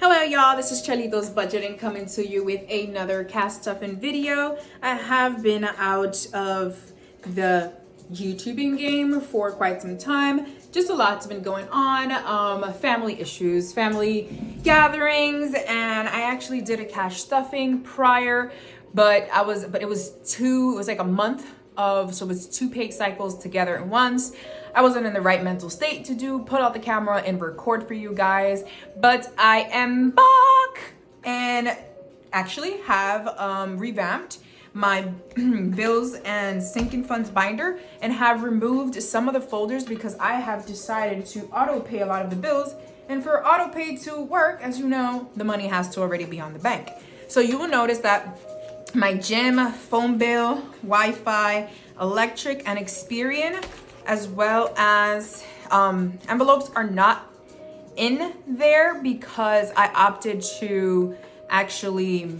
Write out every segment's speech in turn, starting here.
Hello y'all, this is Chelitos Budgeting coming to you with another cash stuffing video. I have been out of the YouTubing game for quite some time. Just a lot's been going on, family issues, family gatherings, and I actually did a cash stuffing prior, but it was like a month so it was 2 paid cycles together at once. I wasn't in the right mental state to put out the camera and record for you guys, but I am back and actually have revamped my bills and sinking funds binder and have removed some of the folders because I have decided to auto pay a lot of the bills. And for auto pay to work, as you know, the money has to already be on the bank. So you will notice that my gym, phone bill, Wi-Fi, electric, and Experian, as well as envelopes are not in there because I opted to actually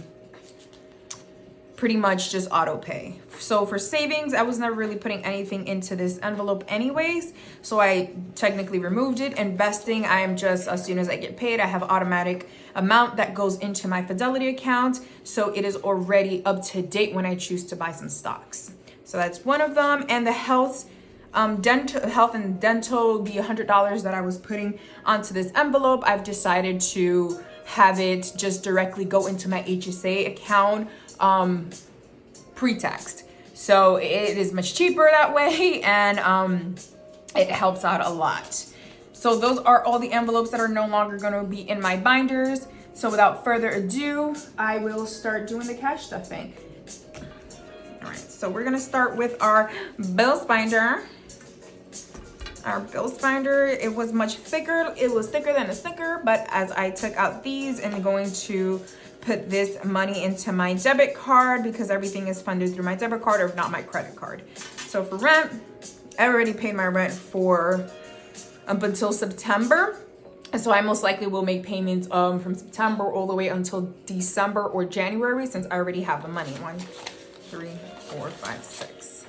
pretty much just auto pay. So for savings, I was never really putting anything into this envelope anyways, so I technically removed it. Investing, I am just, as soon as I get paid, I have automatic amount that goes into my Fidelity account, so it is already up to date when I choose to buy some stocks. So that's one of them. And the health and dental, the $100 that I was putting onto this envelope, I've decided to have it just directly go into my HSA account pre-taxed. So it is much cheaper that way, and it helps out a lot. So those are all the envelopes that are no longer going to be in my binders. So without further ado, I will start doing the cash stuffing. All right, so we're going to start with our bills binder. Our bills binder, it was much thicker. It was thicker than a Snicker, but as I took out these and going to put this money into my debit card because everything is funded through my debit card or not my credit card. So for rent, I already paid my rent for up until September. And so I most likely will make payments from September all the way until December or January, since I already have the money. 1, 3, 4, 5, 6.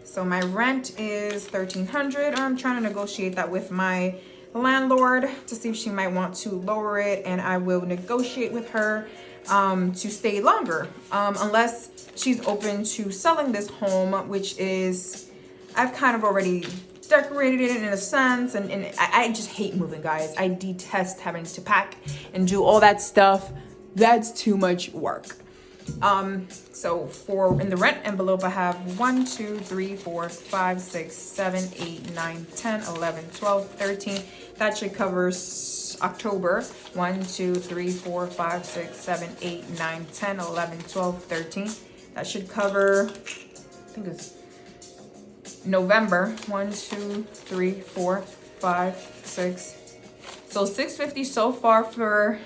So my rent is $1,300. I'm trying to negotiate that with my landlord to see if she might want to lower it, and I will negotiate with her to stay longer, unless she's open to selling this home, which is, I've kind of already decorated it in a sense, and I just hate moving, guys. I detest having to pack and do all that stuff. That's too much work. So for in the rent envelope, I have 1, 2, 3, 4, 5, 6, 7, 8, 9, 10, 11, 12, 13. That should cover October. 1, 2, 3, 4, 5, 6, 7, 8, 9, 10, 11, 12, 13. That should cover, I think it's November. 1, 2, 3, 4, 5, 6. So $650 so far for,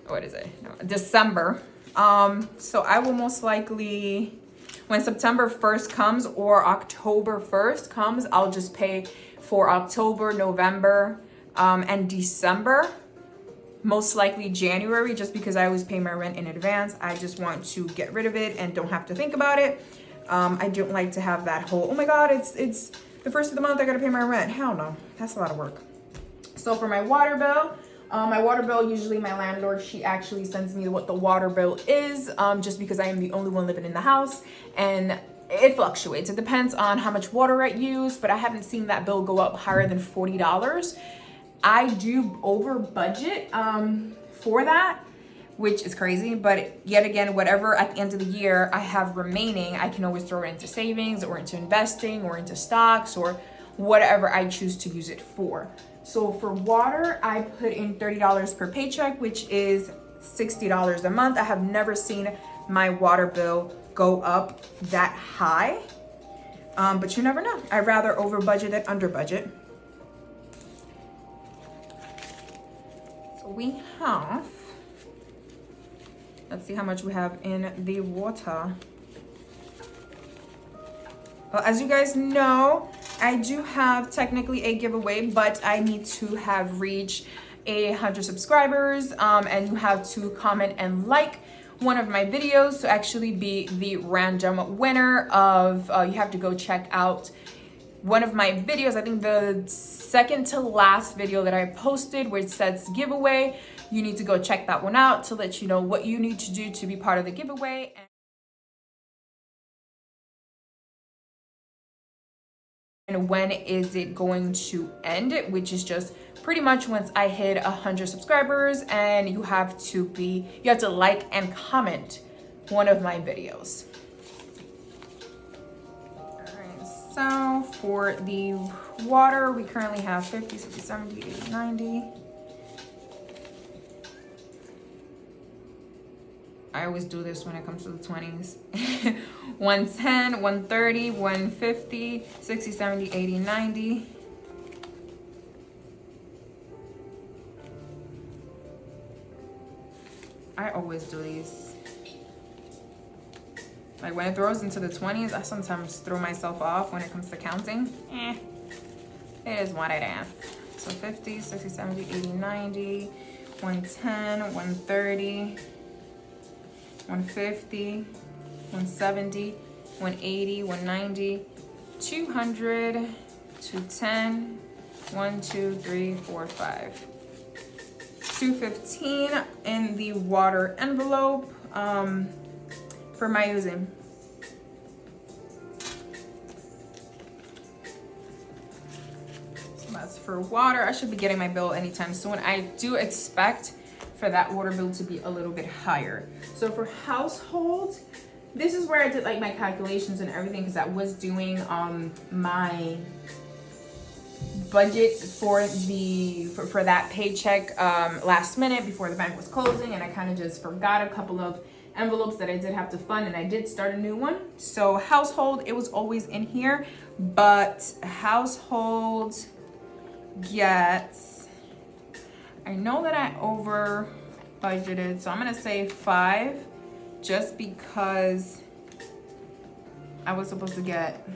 what is it? No, December. So I will most likely, when September 1st comes or October 1st comes, I'll just pay for October, November, and December. Most likely January, just because I always pay my rent in advance. I just want to get rid of it and don't have to think about it. I don't like to have that whole, oh my God, it's the first of the month, I gotta pay my rent. Hell no, that's a lot of work. So for my water bill, usually my landlord, she actually sends me what the water bill is, just because I am the only one living in the house, and it fluctuates. It depends on how much water I use, but I haven't seen that bill go up higher than $40. I do over budget for that, which is crazy, but yet again, whatever at the end of the year I have remaining, I can always throw it into savings or into investing or into stocks or whatever I choose to use it for. So for water, I put in $30 per paycheck, which is $60 a month. I have never seen my water bill go up that high, but you never know. I'd rather over budget than under budget. So we have, let's see how much we have in the water. Well, as you guys know, I do have technically a giveaway, but I need to have reached 100 subscribers, and you have to comment and like one of my videos to actually be the random winner of, you have to go check out one of my videos, I think the second to last video that I posted where it says giveaway, you need to go check that one out to let you know what you need to do to be part of the giveaway. And when is it going to end, which is just pretty much once I hit 100 subscribers, and you have to like and comment one of my videos. All right, so for the water, we currently have 50, 60, 70, 80, 90. I always do this when it comes to the 20s. 110, 130, 150, 60, 70, 80, 90. I always do these. Like when it throws into the 20s, I sometimes throw myself off when it comes to counting. It is what it is. So 50, 60, 70, 80, 90, 110, 130, 150, 170, 180, 190, 200, 210, 1, 2, 3, 4, 5. 215 in the water envelope for my using. So that's for water. I should be getting my bill anytime soon. I do expect for that water bill to be a little bit higher. So for household, this is where I did like my calculations and everything, because I was doing my budget for that paycheck last minute before the bank was closing, and I kind of just forgot a couple of envelopes that I did have to fund, and I did start a new one. So household, it was always in here, but household gets, I know that I over budgeted, so I'm gonna say 5, just because I was supposed to get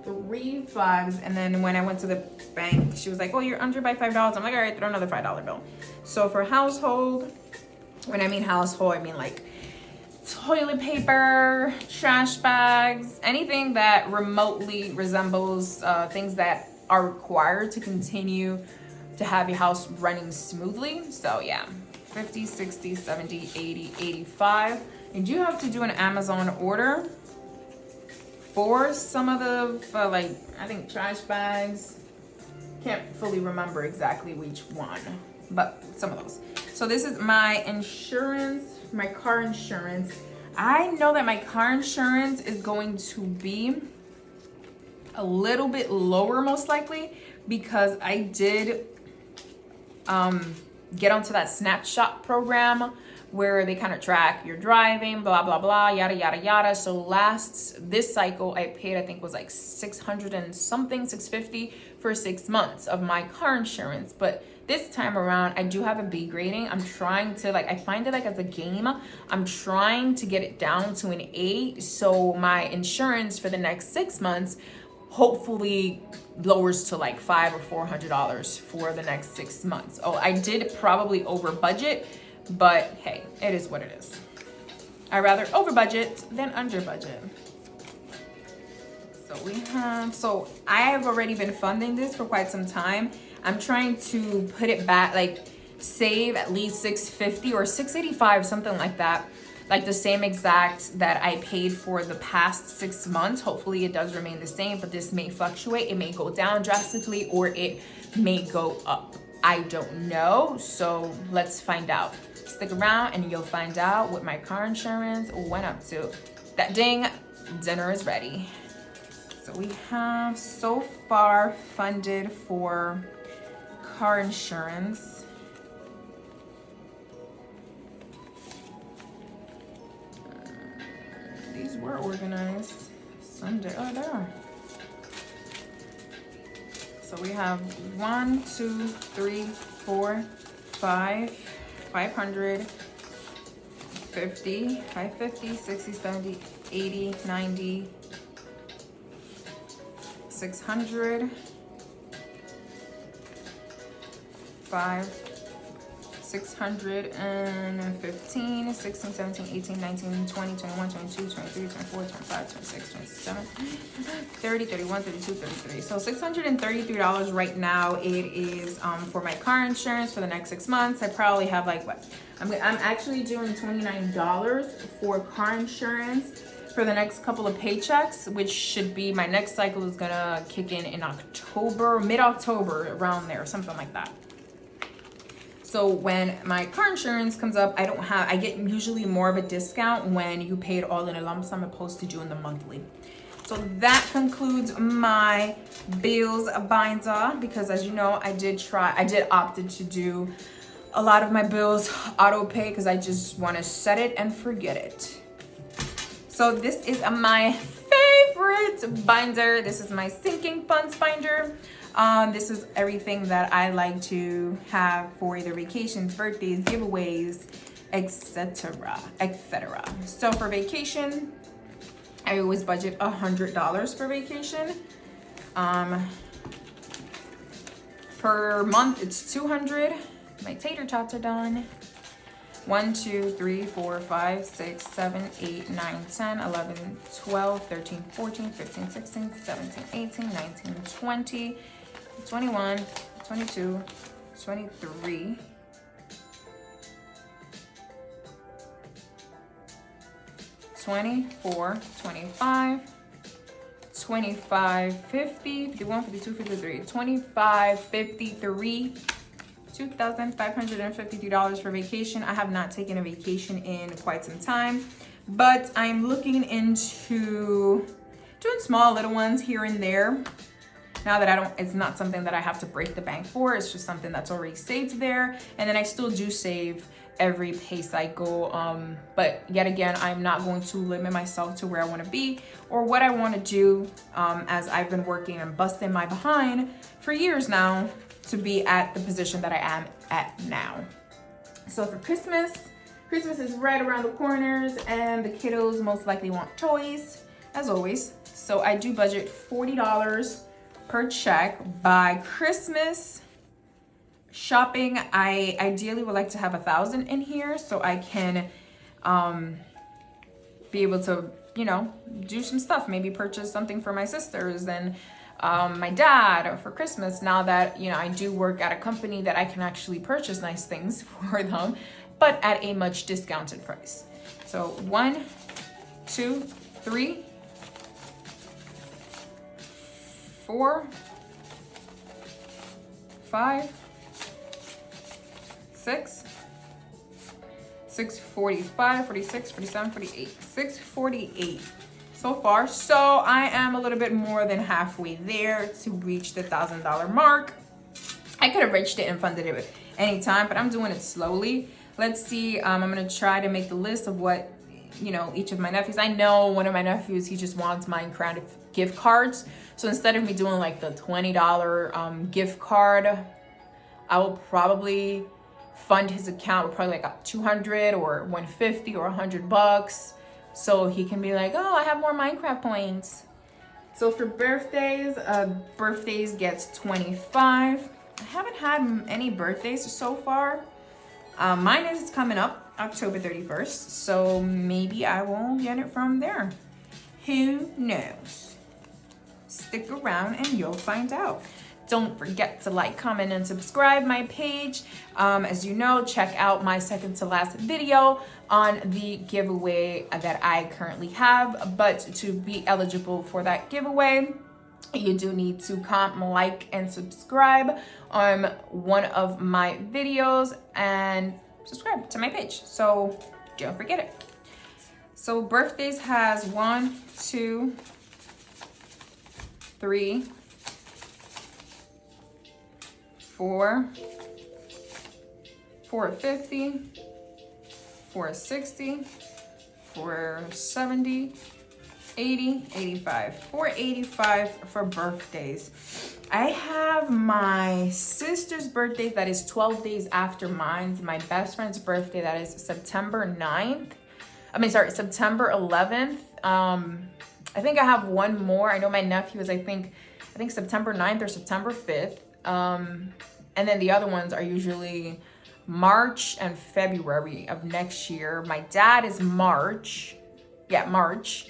3 5s, and then when I went to the bank, she was like, "Oh, you're under by $5." I'm like, "All right, throw another $5 bill." So for household, when I mean household, I mean like toilet paper, trash bags, anything that remotely resembles things that are required to continue to have your house running smoothly. So yeah, 50, 60, 70, 80, 85. And you have to do an Amazon order for some of the, like, I think trash bags. Can't fully remember exactly which one, but some of those. So this is my insurance, my car insurance. I know that my car insurance is going to be a little bit lower, most likely, because I did get onto that Snapshot program where they kind of track your driving, blah, blah, blah, yada, yada, yada. So this cycle, I paid, I think was like 600 and something, 650 for 6 months of my car insurance. But this time around, I do have a B grading. I'm trying to, like, I find it like as a game, I'm trying to get it down to an A. So my insurance for the next 6 months hopefully lowers to like $500 or $400 for the next 6 months. Oh, I did probably over budget, but hey, it is what it is. I'd rather over budget than under budget. So I have already been funding this for quite some time. I'm trying to put it back, like save at least $650 or $685, something like that. Like the same exact that I paid for the past 6 months. Hopefully it does remain the same, but this may fluctuate. It may go down drastically or it may go up. I don't know, so let's find out. Stick around and you'll find out what my car insurance went up to. That ding, dinner is ready. So we have so far funded for car insurance. These were organized Sunday. Oh, they are. So we have 1, 2, 3, 4, 5, 500, 50, 550, 60, 70, 80, 90, 600, 5, 615, 16, 17, 18, 19, 20, 21, 22, 23, 24, 25, 26, 27, 30, 31, 32, 33. So $633 right now. It is for my car insurance for the next 6 months. I probably have like what? I'm actually doing $29 for car insurance for the next couple of paychecks, which should be, my next cycle is gonna kick in October, mid-October, around there, something like that. So when my car insurance comes up, I get usually more of a discount when you pay it all in a lump sum opposed to doing the monthly. So that concludes my bills binder, because as you know, I did opted to do a lot of my bills auto pay because I just want to set it and forget it. So this is my favorite binder. This is my sinking funds binder. This is everything that I like to have for either vacations, birthdays, giveaways, etc., etc. So for vacation, I always budget $100 for vacation. Per month, it's $200. My tater tots are done. 1, 2, 3, 4, 5, 6, 7, 8, 9, 10, 11, 12, 13, 14, 15, 16, 17, 18, 19, 20, 21, 22, 23, 24, 25, 25, 50, 51, 52, 53, 25, 53, $2,553 for vacation. I have not taken a vacation in quite some time, but I'm looking into doing small little ones here and there. Now that it's not something that I have to break the bank for, it's just something that's already saved there. And then I still do save every pay cycle. But yet again, I'm not going to limit myself to where I want to be or what I want to do, as I've been working and busting my behind for years now to be at the position that I am at now. So for Christmas is right around the corners and the kiddos most likely want toys, as always. So I do budget $40 per check. By Christmas shopping, I ideally would like to have $1,000 in here so I can be able to, do some stuff, maybe purchase something for my sisters and my dad for Christmas, now that I do work at a company that I can actually purchase nice things for them, but at a much discounted price. So 1, 2, 3, 4, 5, 6, 645, 46, 47, 48, 648 so far. So I am a little bit more than halfway there to reach the $1,000 mark. I could have reached it and funded it any time, but I'm doing it slowly. Let's see. I'm gonna try to make the list of what each of my nephews. I know one of my nephews, he just wants Minecraft gift cards. So instead of me doing like the $20 gift card, I will probably fund his account with probably like $200 or $150 or $100, so he can be like, oh, I have more Minecraft points. So for birthdays, birthdays gets 25. I haven't had any birthdays so far. Mine is coming up October 31st, so maybe I won't get it from there. Who knows? Stick around and you'll find out. Don't forget to like, comment, and subscribe my page. As you know, check out my second to last video on the giveaway that I currently have. But to be eligible for that giveaway, you do need to comment, like, and subscribe on one of my videos and subscribe to my page. So don't forget it. So birthdays has 1, 2, 3, 4, 450, 460, 470, 80, 85. 485 for birthdays. I have my sister's birthday that is 12 days after mine. My best friend's birthday that is September 11th. I think I have one more. I know my nephew is, I think September 9th or September 5th. And then the other ones are usually March and February of next year. My dad is March. Yeah, March.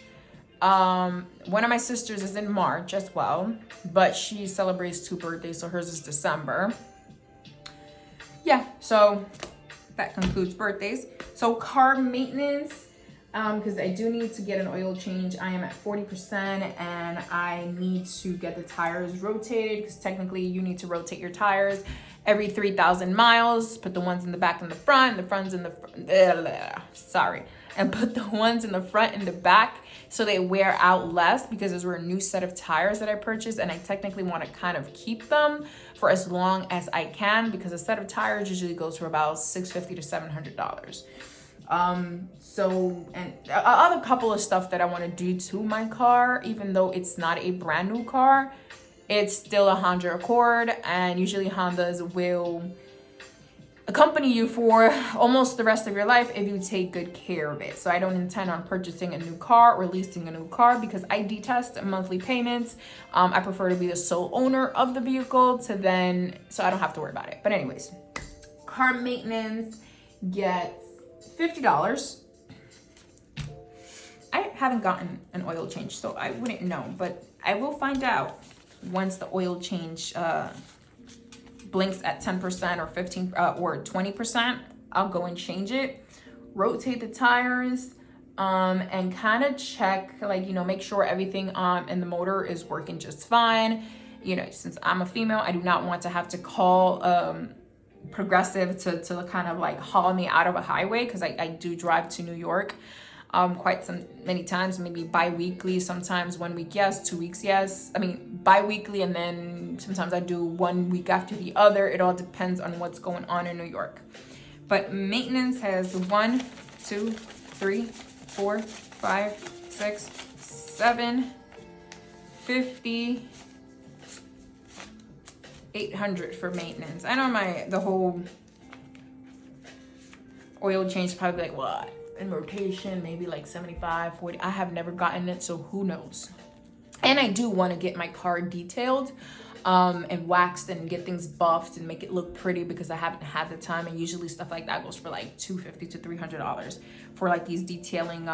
One of my sisters is in March as well, but she celebrates 2 birthdays, so hers is December. Yeah, so that concludes birthdays. So car maintenance, because I do need to get an oil change. I am at 40% and I need to get the tires rotated, because technically you need to rotate your tires every 3,000 miles. Put the ones in the back and the front, the fronts in the and put the ones in the front and the back so they wear out less, because those were a new set of tires that I purchased, and I technically want to kind of keep them for as long as I can, because a set of tires usually goes for about $650 to $700. So, and other couple of stuff that I want to do to my car, even though it's not a brand new car, it's still a Honda Accord, and usually Hondas will accompany you for almost the rest of your life if you take good care of it. So I don't intend on purchasing a new car or leasing a new car, because I detest monthly payments. I prefer to be the sole owner of the vehicle so I don't have to worry about it. But anyways, car maintenance gets $50. I haven't gotten an oil change, so I wouldn't know, but I will find out once the oil change blinks at 10% or 15 or 20%. I'll go and change it, rotate the tires, and kind of check, like, make sure everything in the motor is working just fine. Since I'm a female, I do not want to have to call Progressive to kind of like haul me out of a highway, because I do drive to New York quite many times, maybe bi-weekly, sometimes 1 week yes, 2 weeks yes. I mean bi-weekly, and then sometimes I do 1 week after the other. It all depends on what's going on in New York. But maintenance has 1, 2, 3, 4, 5, 6, 7, 50, 800 for maintenance. I know the whole oil change is probably like, what, in rotation, maybe like 75, 40. I have never gotten it, so who knows. And I do want to get my car detailed and waxed and get things buffed and make it look pretty, because I haven't had the time, and usually stuff like that goes for like $250 to $300 for like these detailing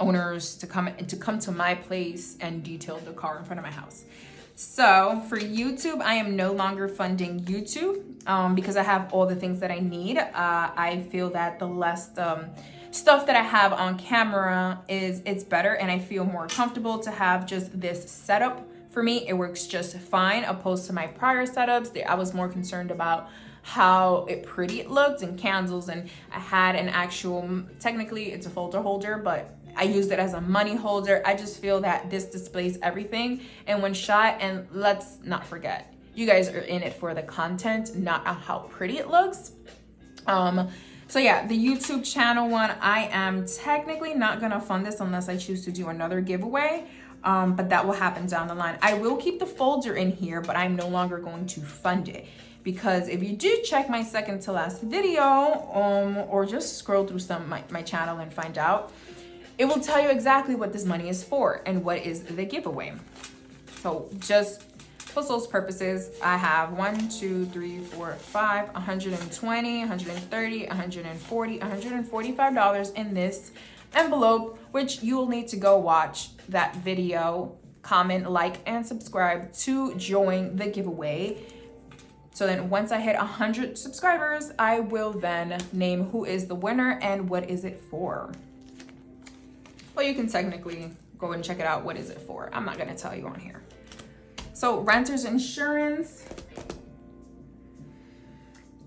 owners to come to my place and detail the car in front of my house. So for YouTube, I am no longer funding YouTube because I have all the things that I need. I feel that the less stuff that I have on camera it's better, and I feel more comfortable to have just this setup. For me, it works just fine, opposed to my prior setups. I was more concerned about how pretty it looked, and candles, and I had an actual, technically it's a folder holder, but I used it as a money holder. I just feel that this displays everything in one shot. And let's not forget, you guys are in it for the content, not how pretty it looks. So yeah, the YouTube channel one, I am technically not gonna fund this unless I choose to do another giveaway. But that will happen down the line. I will keep the folder in here, but I'm no longer going to fund it. Because if you do check my second to last video, or just scroll through my channel and find out, it will tell you exactly what this money is for and what is the giveaway. So just for those purposes, I have 1, 2, 3, 4, 5, 120, 130, 140, $145 in this envelope, which you will need to go watch that video, comment, like, and subscribe to join the giveaway. So then once I hit 100 subscribers, I will then name who is the winner and what is it for. Well, you can technically go and check it out. What is it for? I'm not gonna tell you on here. So renter's insurance.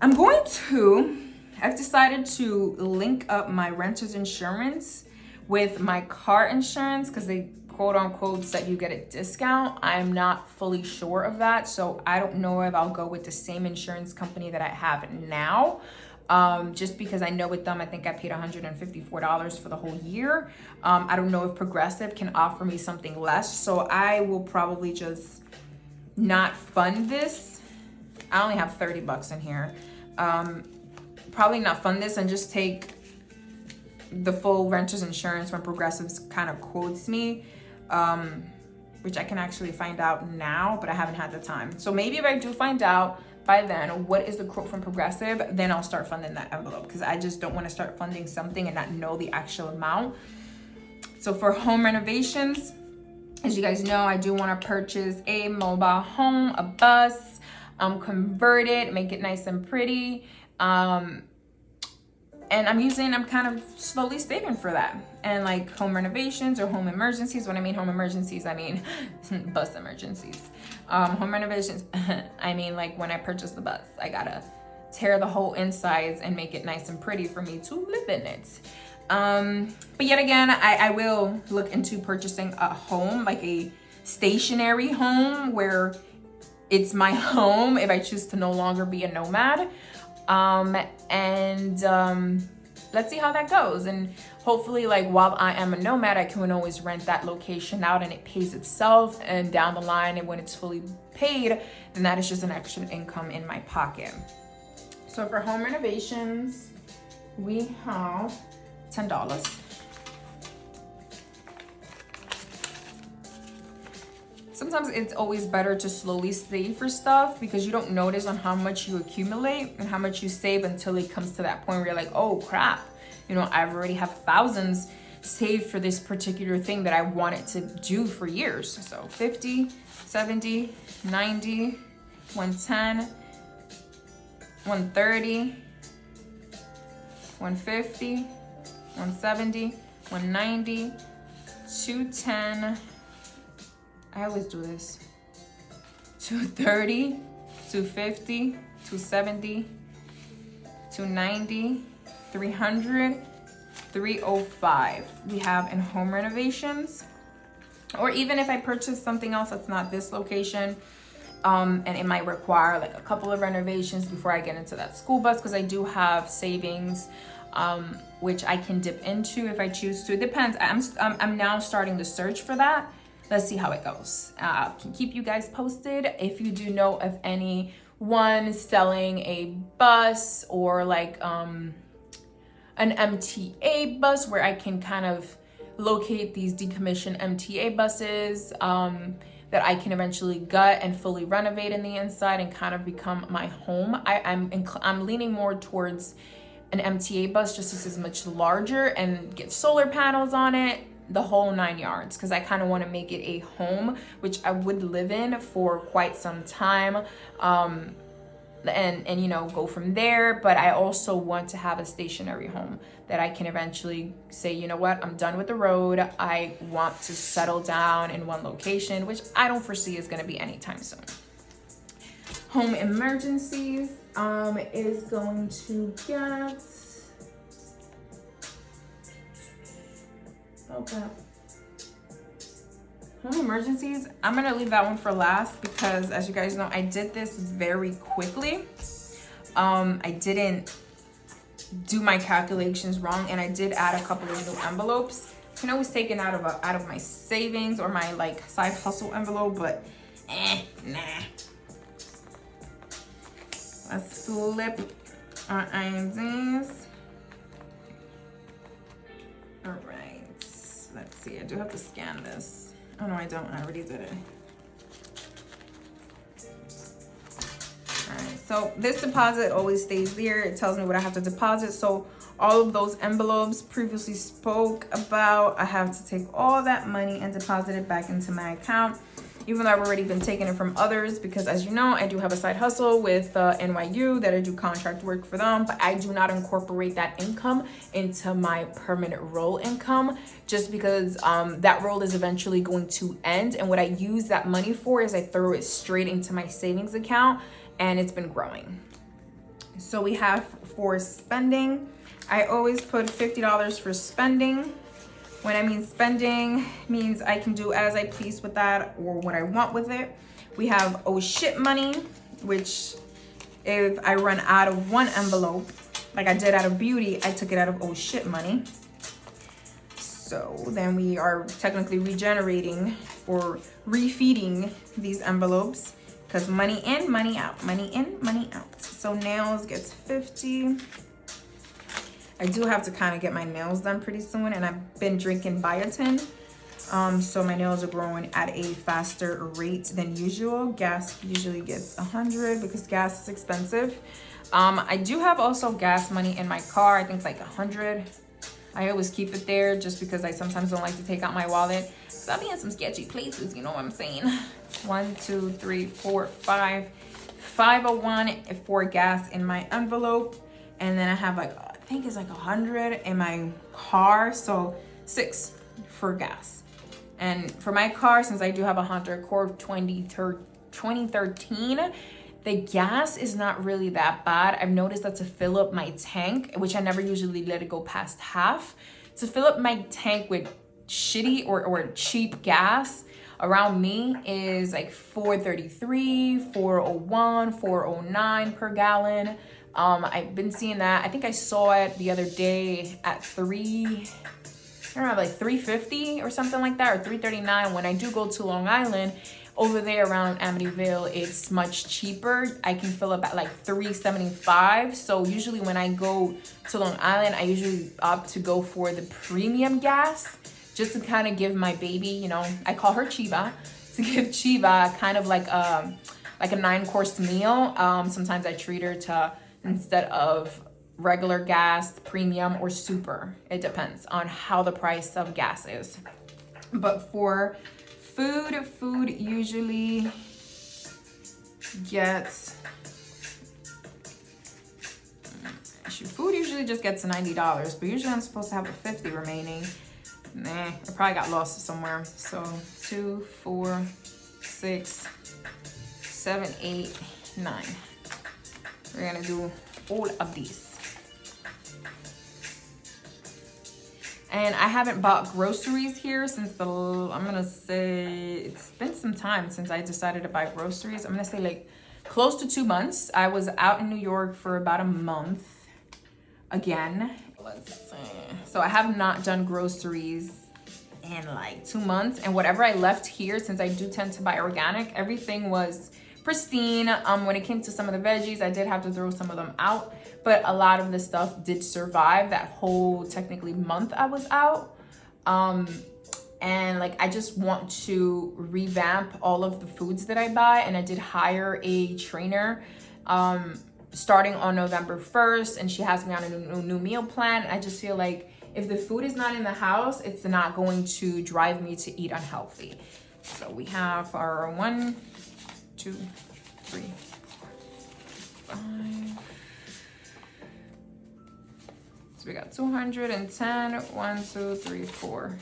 I've decided to link up my renter's insurance with my car insurance, because they quote unquote said you get a discount. I'm not fully sure of that. So I don't know if I'll go with the same insurance company that I have now. Just because I know with them, I think I paid $154 for the whole year. I don't know if Progressive can offer me something less, so I will probably just not fund this. I only have 30 bucks in here. Probably not fund this and just take the full renter's insurance when Progressive kind of quotes me, which I can actually find out now, but I haven't had the time. So maybe if I do find out by then what is the quote from Progressive, then I'll start funding that envelope, because I just don't want to start funding something and not know the actual amount. So for home renovations, as you guys know, I do want to purchase a mobile home, a bus, convert it, make it nice and pretty. And I'm kind of slowly saving for that. And like home renovations or home emergencies. When I mean home emergencies, I mean bus emergencies. Home renovations, I mean like when I purchase the bus, I gotta tear the whole insides and make it nice and pretty for me to live in it. But yet again, I will look into purchasing a home, like a stationary home where it's my home if I choose to no longer be a nomad. Let's see how that goes. And hopefully, like, while I am a nomad, I can always rent that location out and it pays itself. And down the line, and when it's fully paid, then that is just an extra income in my pocket. So for home renovations, we have $10. Sometimes it's always better to slowly save for stuff, because you don't notice on how much you accumulate and how much you save until it comes to that point where you're like, oh crap, you know, I already have thousands saved for this particular thing that I wanted to do for years. So 50, 70, 90, 110, 130, 150, 170, 190, 210. I always do this. 230, 250, 270, 290, 300, 305. We have in home renovations, or even if I purchase something else that's not this location, and it might require like a couple of renovations before I get into that school bus, because I do have savings, which I can dip into if I choose to. It depends. I'm now starting the search for that. Let's see how it goes. Can keep you guys posted. If you do know of anyone selling a bus or like an MTA bus where I can kind of locate these decommissioned MTA buses that I can eventually gut and fully renovate in the inside and kind of become my home. I'm leaning more towards an MTA bus, just because it's much larger and get solar panels on it, the whole 9 yards, because I kind of want to make it a home, which I would live in for quite some time, and you know, go from there. But I also want to have a stationary home that I can eventually say, you know what, I'm done with the road. I want to settle down in one location, which I don't foresee is going to be anytime soon. Home emergencies is going to get, okay, home emergencies, I'm gonna leave that one for last, because as you guys know, I did this very quickly. I didn't do my calculations wrong, and I did add a couple of new envelopes. You can always take it out of my savings or my like side hustle envelope, but nah. Let's flip our IDs. All right, let's see. I do have to scan this. Oh no, I don't. I already did it. All right, so this deposit always stays there. It tells me what I have to deposit. So all of those envelopes previously spoke about, I have to take all that money and deposit it back into my account, even though I've already been taking it from others, because as you know, I do have a side hustle with NYU that I do contract work for them, but I do not incorporate that income into my permanent role income, just because that role is eventually going to end. And what I use that money for is I throw it straight into my savings account, and it's been growing. So we have for spending, I always put $50 for spending. When I mean spending, means I can do as I please with that or what I want with it. We have oh shit money, which if I run out of one envelope, like I did out of beauty, I took it out of oh shit money. So then we are technically regenerating or refeeding these envelopes, because money in, money out, money in, money out. So nails gets 50. I do have to kind of get my nails done pretty soon, and I've been drinking biotin. So my nails are growing at a faster rate than usual. Gas usually gets 100 because gas is expensive. I do have also gas money in my car. I think it's like 100. I always keep it there just because I sometimes don't like to take out my wallet. So I'll be in some sketchy places, you know what I'm saying? 1, 2, 3, 4, 5. 501 for gas in my envelope. And then I have like, I think it's like 100 in my car. So 6 for gas. And for my car, since I do have a Honda Accord 2013, the gas is not really that bad. I've noticed that to fill up my tank, which I never usually let it go past half, to fill up my tank with shitty or cheap gas around me is like 433, 401, 409 per gallon. I've been seeing that. I think I saw it the other day at I don't know, like 350 or something like that, or 339. When I do go to Long Island, over there around Amityville, it's much cheaper. I can fill up at like 375. So usually when I go to Long Island, I usually opt to go for the premium gas, just to kind of give my baby, you know, I call her Chiva, to give Chiva kind of like a 9-course meal. Sometimes I treat her to, instead of regular gas, premium or super. It depends on how the price of gas is. But for food usually gets, food usually just gets $90, but usually I'm supposed to have a 50 remaining. Nah, I probably got lost somewhere. So 2, 4, 6, 7, 8, 9. We're gonna do all of these. And I haven't bought groceries here since I'm gonna say, it's been some time since I decided to buy groceries. I'm gonna say like close to 2 months. I was out in New York for about a month again. Let's see. So I have not done groceries in like 2 months. And whatever I left here, since I do tend to buy organic, everything was pristine. When it came to some of the veggies, I did have to throw some of them out, but a lot of the stuff did survive that whole technically month I was out. And like I just want to revamp all of the foods that I buy, and I did hire a trainer starting on November 1st, and she has me on a new meal plan. And I just feel like if the food is not in the house, it's not going to drive me to eat unhealthy. So we have our 1, 2, 3, 5. So we got 210, 1, 2, 3, 4.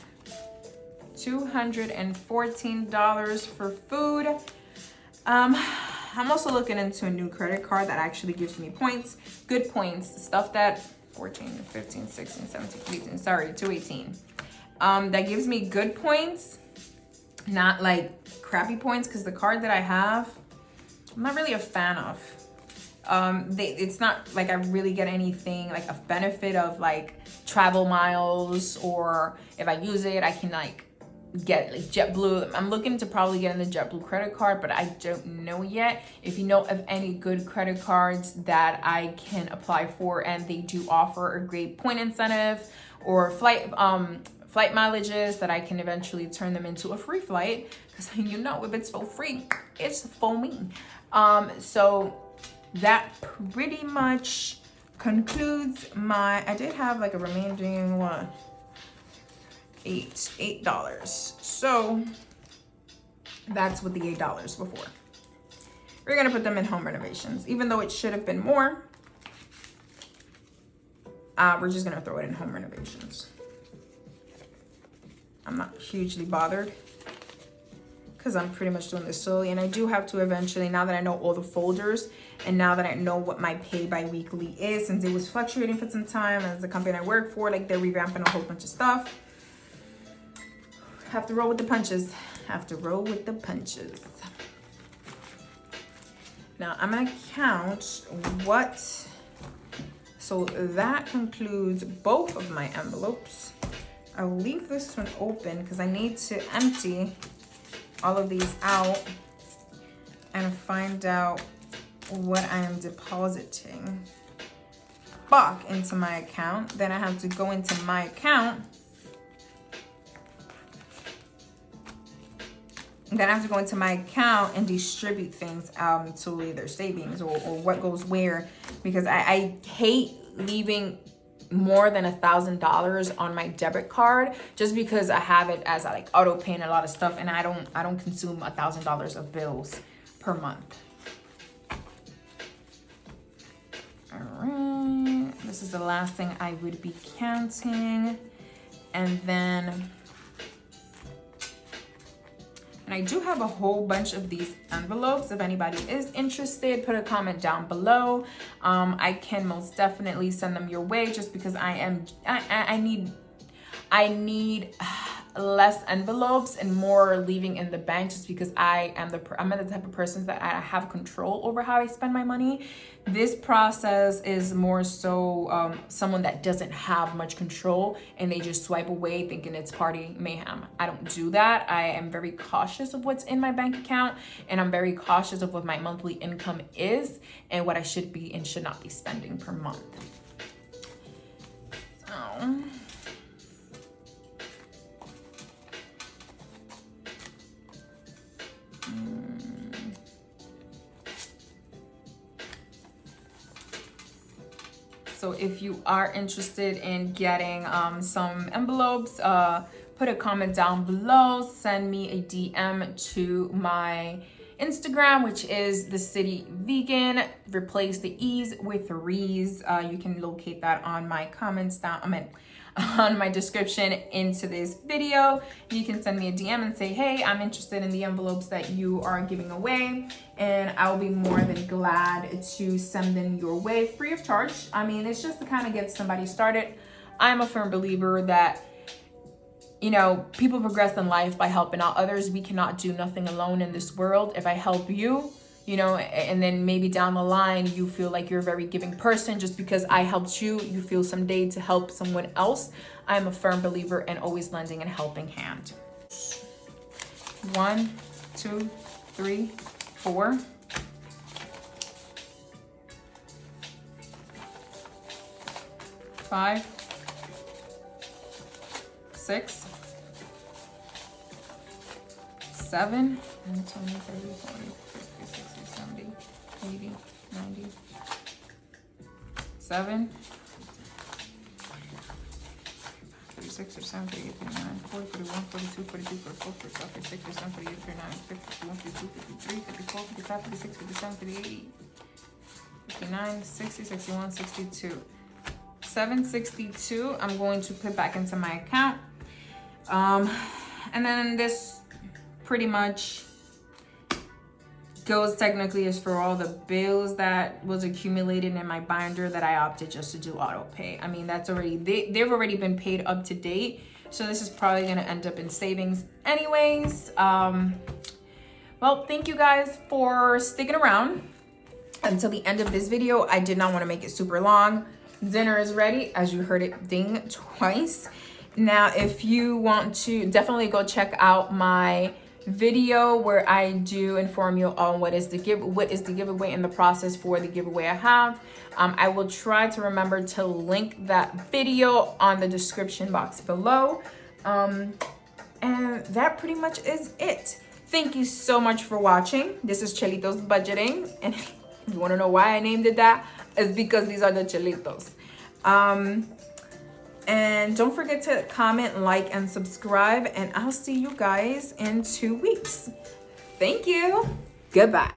$214 for food. I'm also looking into a new credit card that actually gives me points, good points, stuff that 14, 15, 16, 17, 18, sorry, 218. That gives me good points, not like crappy points, because the card that I have, I'm not really a fan of. It's not like I really get anything like a benefit of like travel miles, or if I use it, I can like get like JetBlue. I'm looking to probably get in the JetBlue credit card, but I don't know yet. If you know of any good credit cards that I can apply for and they do offer a great point incentive or flight mileages that I can eventually turn them into a free flight, because you know if it's for free, it's for me. So that pretty much concludes my, I did have like a remaining what? $8. So that's what the $8 before. We're gonna put them in home renovations, even though it should have been more. We're just gonna throw it in home renovations. I'm not hugely bothered because I'm pretty much doing this slowly, and I do have to eventually, now that I know all the folders and now that I know what my pay bi-weekly is, since it was fluctuating for some time as the company I work for, like they're revamping a whole bunch of stuff. Have to roll with the punches. Have to roll with the punches. Now I'm gonna count what, so that concludes both of my envelopes. I'll leave this one open because I need to empty all of these out and find out what I am depositing back into my account. Then I have to go into my account then I have to go into my account and distribute things to either savings or what goes where, because I hate leaving more than $1,000 on my debit card just because I have it as like auto pay and a lot of stuff, and I don't consume $1,000 of bills per month. All right, this is the last thing I would be counting, and then I do have a whole bunch of these envelopes. If anybody is interested, put a comment down below. I can most definitely send them your way, just because I need less envelopes and more leaving in the bank, just because I'm the type of person that I have control over how I spend my money. This process is more so someone that doesn't have much control and they just swipe away thinking it's party mayhem. I don't do that. I am very cautious of what's in my bank account, and I'm very cautious of what my monthly income is and what I should be and should not be spending per month. So So if you are interested in getting some envelopes, put a comment down below, send me a DM to my Instagram, which is The City Vegan. Replace the E's with Rees. You can locate that on my comments down, on my description into this video. You can send me a DM and say, hey, I'm interested in the envelopes that you are giving away, and I'll be more than glad to send them your way free of charge. I mean, it's just to kind of get somebody started. I'm a firm believer that, you know, people progress in life by helping out others. We cannot do nothing alone in this world. If I help you, you know, and then maybe down the line you feel like you're a very giving person just because I helped you, you feel someday to help someone else. I'm a firm believer in always lending a helping hand. 1, 2, 3, 4. 5, 6, 7, 20, 30, 40, 50, 60, 70, 80, 90, 7, 36, 37, 38, 39, 40, 41, 42, 43, 44, 45, 46, 47, 48, 49, 50, 51, 52, 53, 54, 55, 56, 57, 58, 59, 60, 61, 62. 762 I'm going to put back into my account. And then this pretty much goes technically is for all the bills that was accumulated in my binder that I opted just to do auto pay. I mean, that's already, they've already been paid up to date. So this is probably gonna end up in savings anyways. Well, thank you guys for sticking around until the end of this video. I did not want to make it super long. Dinner is ready, as you heard it ding twice. Now, if you want to, definitely go check out my video where I do inform you on what is the giveaway and the process for the giveaway I have. I will try to remember to link that video on the description box below. And that pretty much is it. Thank you so much for watching. This is Chelitos Budgeting, and if you want to know why I named it that, it's because these are the Chelitos. And don't forget to comment, like, and subscribe, and I'll see you guys in 2 weeks. Thank you. Goodbye.